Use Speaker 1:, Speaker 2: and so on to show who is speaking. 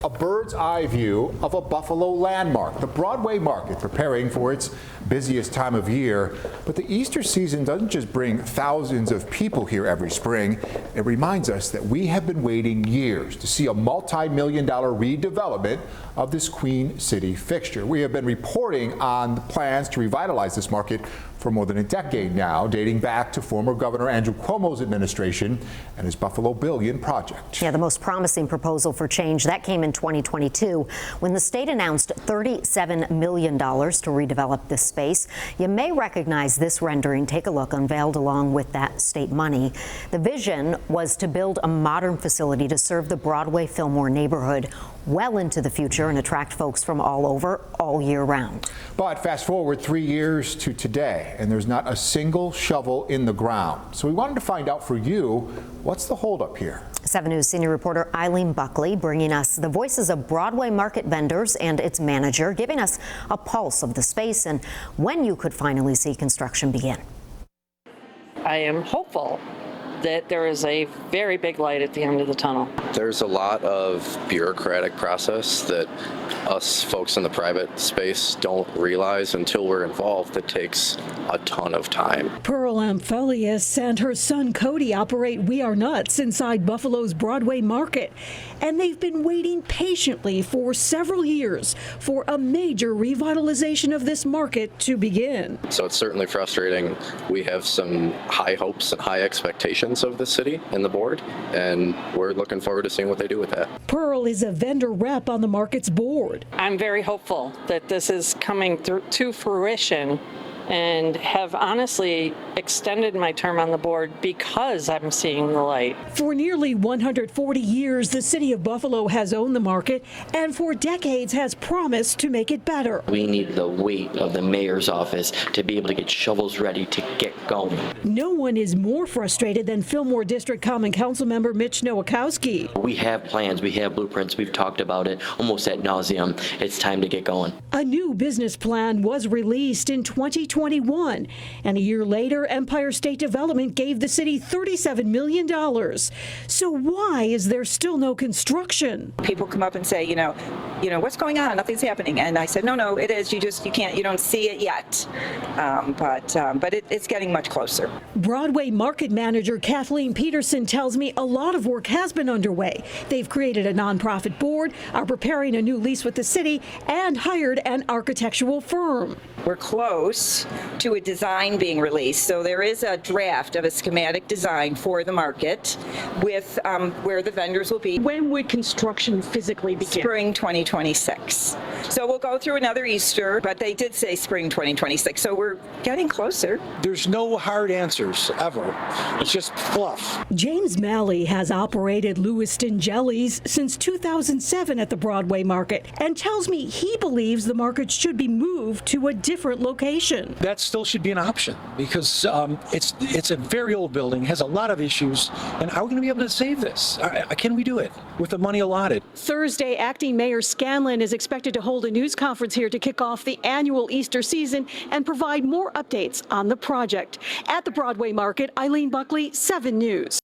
Speaker 1: A bird's eye view of a Buffalo landmark, the Broadway market, preparing for its busiest time of year. But the Easter season doesn't just bring thousands of people here every spring. It reminds us that we have been waiting years to see a multi-million-dollar redevelopment of this Queen City fixture. We have been reporting on the plans to revitalize this market for more than a decade now, dating back to former Governor Andrew Cuomo's administration and his Buffalo Billion project.
Speaker 2: Yeah, the most promising proposal for change that came in 2022 when the state announced $37 million to redevelop this space. You may recognize this rendering. Take a look, unveiled along with that state money. The vision was to build a modern facility to serve the Broadway Fillmore neighborhood well into the future and attract folks from all over all year round.
Speaker 1: But fast forward 3 years to today, and there's not a single shovel in the ground. So we wanted to find out for you, what's the holdup here?
Speaker 2: 7 News senior reporter Eileen Buckley bringing us the voices of Broadway market vendors and its manager, giving us a pulse of the space and when you could finally see construction begin.
Speaker 3: I am hopeful that there is a very big light at the end of the tunnel.
Speaker 4: There's a lot of bureaucratic process that us folks in the private space don't realize until we're involved. It takes a ton of time.
Speaker 5: Pearl Amphelius and her son Cody operate We Are Nuts inside Buffalo's Broadway market. And they've been waiting patiently for several years for a major revitalization of this market to begin.
Speaker 4: So it's certainly frustrating. We have some high hopes and high expectations of the city and the board, and we're looking forward to seeing what they do with that.
Speaker 5: Pearl is a vendor rep on the market's board.
Speaker 3: I'm very hopeful that this is coming through to fruition, and have honestly extended my term on the board because I'm seeing the light.
Speaker 5: For nearly 140 years, the city of Buffalo has owned the market and for decades has promised to make it better.
Speaker 6: We need the weight of the mayor's office to be able to get shovels ready to get going.
Speaker 5: No one is more frustrated than Fillmore District Common Council member Mitch Nowakowski.
Speaker 6: We have plans, we have blueprints, we've talked about it almost ad nauseum. It's time to get going.
Speaker 5: A new business plan was released in 2021, and a year later, Empire State Development gave the city $37 million. So why is there still no construction?
Speaker 7: People come up and say, you know, what's going on? Nothing's happening. And I said, no, it is. You don't see it yet. But it's getting much closer.
Speaker 5: Broadway market manager Kathleen Peterson tells me a lot of work has been underway. They've created a nonprofit board, are preparing a new lease with the city, and hired an architectural firm.
Speaker 7: We're close to a design being released. So there is a draft of a schematic design for the market with where the vendors will be.
Speaker 8: When would construction physically begin?
Speaker 7: Spring 2026. So we'll go through another Easter, but they did say spring 2026. So we're getting closer.
Speaker 9: There's no hard answers ever. It's just fluff.
Speaker 5: James Malley has operated Lewiston Jellies since 2007 at the Broadway market and tells me he believes the market should be moved to a different location.
Speaker 9: That still should be an option because it's a very old building, has a lot of issues, and how are we going to be able to save this? Can we do it with the money allotted?
Speaker 8: Thursday, Acting Mayor Scanlon is expected to hold a news conference here to kick off the annual Easter season and provide more updates on the project. At the Broadway market, Eileen Buckley, 7 News.